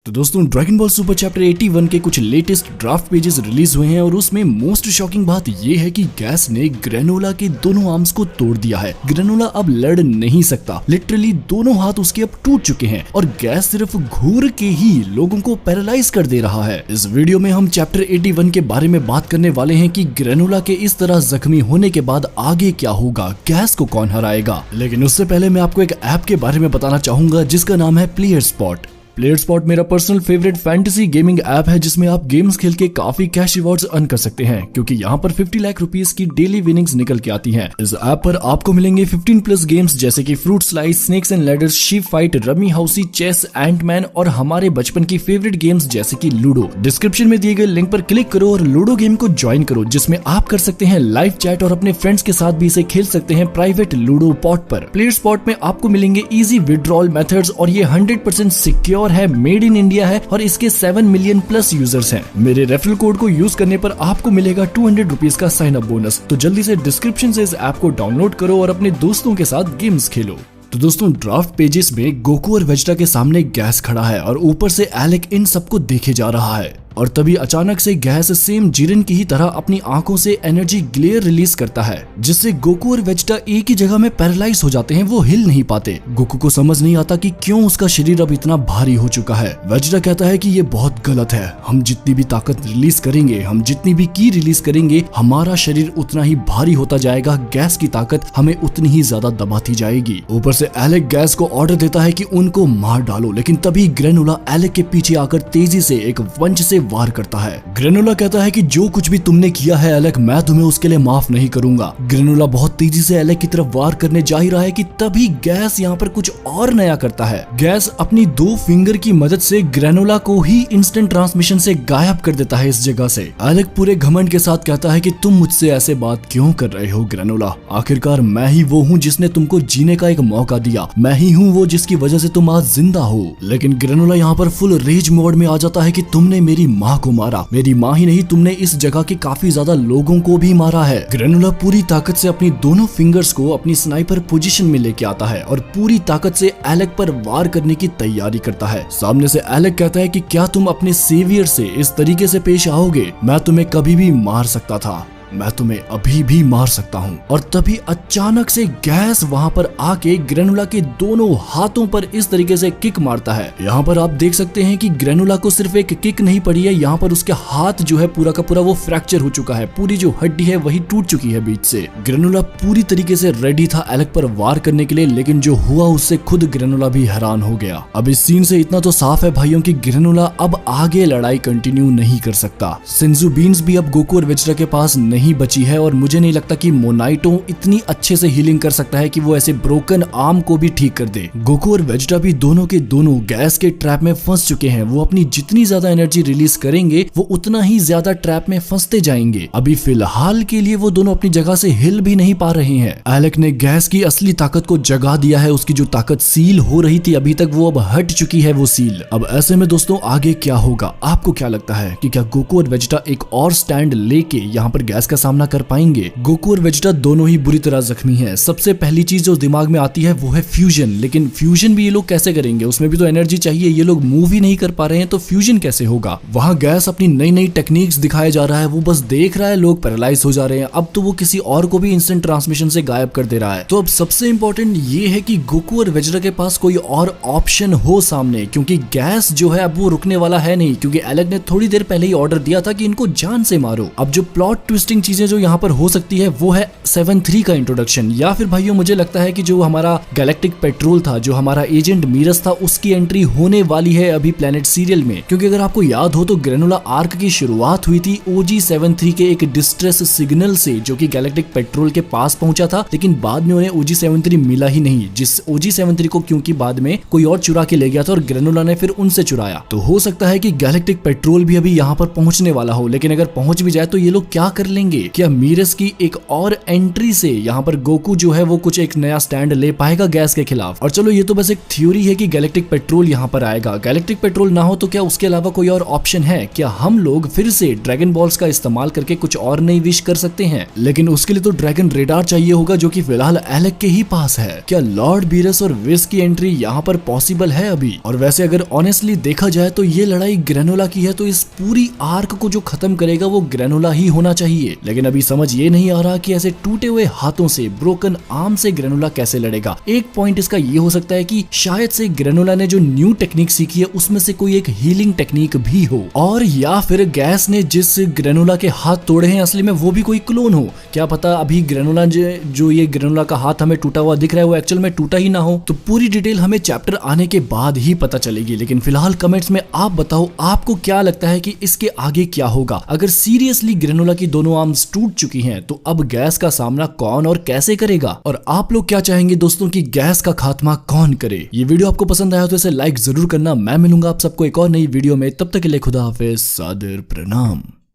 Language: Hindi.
तो दोस्तों ड्रैगन बॉल सुपर चैप्टर 81 के कुछ लेटेस्ट ड्राफ्ट पेजेस रिलीज हुए हैं और उसमें मोस्ट शॉकिंग बात ये है कि गैस ने ग्रेनोला के दोनों आर्म्स को तोड़ दिया है। ग्रेनोला अब लड़ नहीं सकता, लिटरली दोनों हाथ उसके अब टूट चुके हैं और गैस सिर्फ घूर के ही लोगों को पैरालाइज कर दे रहा है। इस वीडियो में हम चैप्टर 81 के बारे में बात करने वाले हैं कि ग्रेनोला के इस तरह जख्मी होने के बाद आगे क्या होगा, गैस को कौन हराएगा। लेकिन उससे पहले मैं आपको एक ऐप के बारे में बताना चाहूंगा जिसका नाम है प्लेयर स्पॉट। प्लेयर स्पॉट मेरा personal favourite fantasy gaming app है जिसमें आप गेम्स खेल के काफी कैश रिवॉर्ड्स अर्न कर सकते हैं, क्योंकि यहाँ पर 50 लाख रुपीस की डेली विनिंग्स निकल के आती हैं। इस ऐप पर आपको मिलेंगे 15 प्लस गेम्स जैसे कि fruit slice, snakes and ladders, sheep fight, rummy housie, chess, Antman और हमारे बचपन की फेवरेट गेम्स जैसे कि लूडो। डिस्क्रिप्शन में दिए गए लिंक पर क्लिक करो और लूडो गेम को ज्वाइन करो, जिसमें आप कर सकते हैं लाइव चैट और अपने फ्रेंड्स के साथ भी इसे खेल सकते हैं प्राइवेट लूडो पॉट पर। प्लेयर स्पॉट में आपको मिलेंगे इजी विड्रॉल मेथड्स और ये 100% सिक्योर है, मेड इन इंडिया है और इसके 7 मिलियन प्लस यूजर्स हैं। मेरे रेफरल कोड को यूज करने पर आपको मिलेगा 200 रुपीज का साइन अप बोनस। तो जल्दी से डिस्क्रिप्शन से इस ऐप को डाउनलोड करो और अपने दोस्तों के साथ गेम्स खेलो। तो दोस्तों ड्राफ्ट पेजेस में गोकू और वेजिटा के सामने गैस खड़ा है और ऊपर से एलेक इन सबको देखे जा रहा है और तभी अचानक से गैस सेम जिरन की ही तरह अपनी आंखों से एनर्जी ग्लेयर रिलीज करता है, जिससे गोकू और वेजिटा एक ही जगह में पैरालाइज हो जाते हैं, वो हिल नहीं पाते। गोकू को समझ नहीं आता कि क्यों उसका शरीर अब इतना भारी हो चुका है। वेजिटा कहता है कि ये बहुत गलत है, हम जितनी भी ताकत रिलीज करेंगे, हम जितनी भी की रिलीज करेंगे, हमारा शरीर उतना ही भारी होता जाएगा, गैस की ताकत हमें उतनी ही ज्यादा दबाती जाएगी। ऊपर से एलेक गैस को ऑर्डर देता है कि उनको मार डालो, लेकिन तभी ग्रेनोला एलेक के पीछे आकर तेजी से एक वंच से वार करता है। ग्रेनोला कहता है कि जो कुछ भी तुमने किया है एलेक, मैं तुम्हें उसके लिए माफ नहीं करूंगा। ग्रेनोला बहुत तेजी से एलेक की तरफ वार करने जा ही रहा है कि तभी गैस यहाँ पर कुछ और नया करता है। गैस अपनी 2 फिंगर की मदद से ग्रेनोला को ही इंस्टेंट ट्रांसमिशन से गायब कर देता है इस जगह से। एलेक पूरे घमंड के साथ कहता है कि तुम मुझसे ऐसे बात क्यों कर रहे हो ग्रेनोला, आखिरकार मैं ही वो हूँ जिसने तुमको जीने का एक मौका दिया, मैं ही हूँ वो जिसकी वजह से तुम आज जिंदा हो। लेकिन ग्रेनोला यहाँ पर फुल रेज मोड में आ जाता है कि तुमने मेरी माँ को मारा, मेरी माँ ही नहीं तुमने इस जगह के काफी ज्यादा लोगों को भी मारा है। ग्रेनोला पूरी ताकत से अपनी दोनों फिंगर्स को अपनी स्नाइपर पोजीशन में लेके आता है और पूरी ताकत से एलेक पर वार करने की तैयारी करता है। सामने से एलेक कहता है कि क्या तुम अपने सेवियर से इस तरीके से पेश आओगे, मैं तुम्हें कभी भी मार सकता था, मैं तुम्हें अभी भी मार सकता हूँ। और तभी अचानक से गैस वहाँ पर आके ग्रेनोला के दोनों हाथों पर इस तरीके से किक मारता है। यहाँ पर आप देख सकते हैं कि ग्रेनोला को सिर्फ एक किक नहीं पड़ी है, यहाँ पर उसके हाथ जो है पूरा का पूरा वो फ्रैक्चर हो चुका है, पूरी जो हड्डी है वही टूट चुकी है बीच से। ग्रेनोला पूरी तरीके से रेडी था एलेक पर वार करने के लिए, लेकिन जो हुआ उससे खुद ग्रेनोला भी हैरान हो गया। अब इस सीन से इतना तो साफ है भाइयों कि ग्रेनोला अब आगे लड़ाई कंटिन्यू नहीं कर सकता। सेंजू बीन्स भी अब गोकू और वेजिटा के पास नहीं बची है और मुझे नहीं लगता कि मोनाइटो इतनी अच्छे से हीलिंग कर सकता है कि वो ऐसे ब्रोकन आर्म को भी ठीक कर दे। गोकू और वेजिटा भी दोनों के दोनों गैस के ट्रैप में फंस चुके हैं, वो अपनी जितनी ज्यादा एनर्जी रिलीज करेंगे वो उतना ही ज्यादा ट्रैप में फंसते जाएंगे। अभी फिलहाल के लिए वो दोनों अपनी जगह से हिल भी नहीं पा रहे हैं। एलेक ने गैस की असली ताकत को जगा दिया है, उसकी जो ताकत सील हो रही थी अभी तक वो अब हट चुकी है वो सील। अब ऐसे में दोस्तों आगे क्या होगा, आपको क्या लगता है कि क्या गोकू और वेजिटा एक और स्टैंड लेके यहाँ पर गैस का सामना कर पाएंगे? गोकू और वेजिटा दोनों ही बुरी तरह जख्मी हैं। सबसे पहली चीज जो दिमाग में आती है वो है फ्यूजन, लेकिन फ्यूजन भी ये लोग कैसे करेंगे, उसमें भी तो एनर्जी चाहिए, ये लोग मूव ही नहीं कर पा रहे हैं तो फ्यूजन कैसे होगा। वहां गैस अपनी नई नई टेक्निक्स दिखाया जा रहा है, वो बस देख रहा है लोग पैरालाइज हो जा रहे हैं, अब तो वो किसी और को भी इंस्टेंट ट्रांसमिशन से गायब कर दे रहा है। तो अब सबसे इंपॉर्टेंट ये है कि गोकू और वेजिटा के पास कोई और ऑप्शन हो सामने, क्योंकि गैस जो है अब वो रुकने वाला है नहीं, क्योंकि एलेक ने थोड़ी देर पहले ही ऑर्डर दिया था कि इनको जान से मारो। अब जो प्लॉट ट्विस्टिंग चीजें जो यहाँ पर हो सकती है वो है 7-3 का इंट्रोडक्शन, या फिर भाइयों मुझे लगता है कि जो हमारा गैलेक्टिक पेट्रोल था, जो हमारा एजेंट मीरस था, उसकी एंट्री होने वाली है अभी प्लेनेट सीरियल में। क्योंकि अगर आपको याद हो तो ग्रेनोला आर्क की शुरुआत हुई थी OG-73 के एक डिस्ट्रेस सिग्नल से, जो कि गैलेक्टिक पेट्रोल के पास पहुंचा था, लेकिन बाद में उन्हें OG-73 मिला ही नहीं, जिस OG-73 को क्योंकि बाद में कोई और चुरा के ले गया था और ग्रेनोला ने फिर उनसे चुराया। तो हो सकता है कि गैलेक्टिक पेट्रोल भी अभी यहाँ पर पहुंचने वाला हो, लेकिन अगर पहुंच भी जाए तो ये लोग क्या कर लेंगे चाहेंगे क्या मीरस की एक और एंट्री से यहाँ पर गोकू जो है वो कुछ एक नया स्टैंड ले पाएगा गैस के खिलाफ? और चलो ये तो बस एक थ्योरी है कि गैलेक्टिक पेट्रोल यहाँ पर आएगा। गैलेक्टिक पेट्रोल ना हो तो क्या उसके अलावा कोई और ऑप्शन है? क्या हम लोग फिर से ड्रैगन बॉल्स का इस्तेमाल करके कुछ और नई विश कर सकते हैं? लेकिन उसके लिए तो ड्रैगन रेडार चाहिए होगा जो कि फिलहाल एलेक के ही पास है। क्या लॉर्ड बीरस और विस की एंट्री यहाँ पर पॉसिबल है अभी? और वैसे अगर ऑनेस्टली देखा जाए तो ये लड़ाई ग्रेनोला की है, तो इस पूरी आर्क को जो खत्म करेगा वो ग्रेनोला ही होना चाहिए। लेकिन अभी समझ ये नहीं आ रहा कि ऐसे टूटे हुए हाथों से, ब्रोकन आर्म से ग्रेनोला कैसे लड़ेगा। एक पॉइंट इसका ये हो सकता है कि शायद से ग्रेनोला ने जो न्यू टेक्निक सीखी है उसमें से कोई एक हीलिंग टेक्निक भी हो, और या फिर गैस ने जिस ग्रेनोला के हाथ तोड़े हैं असली में वो भी कोई क्लोन हो। क्या पता अभी ग्रेनोला जो ये ग्रेनोला का हाथ हमें टूटा हुआ दिख रहा है वो एक्चुअल में टूटा ही ना हो। तो पूरी डिटेल हमें चैप्टर आने के बाद ही पता चलेगी। लेकिन फिलहाल कमेंट्स में आप बताओ आपको क्या लगता है कि इसके आगे क्या होगा। अगर सीरियसली ग्रेनोला की दोनों आर्म्स टूट चुकी हैं तो अब गैस का सामना कौन और कैसे करेगा? और आप लोग क्या चाहेंगे दोस्तों कि गैस का खात्मा कौन करे? ये वीडियो आपको पसंद आया तो इसे लाइक जरूर करना। मैं मिलूंगा आप सबको एक और नई वीडियो में, तब तक के लिए खुदा हाफिज, सादर प्रणाम।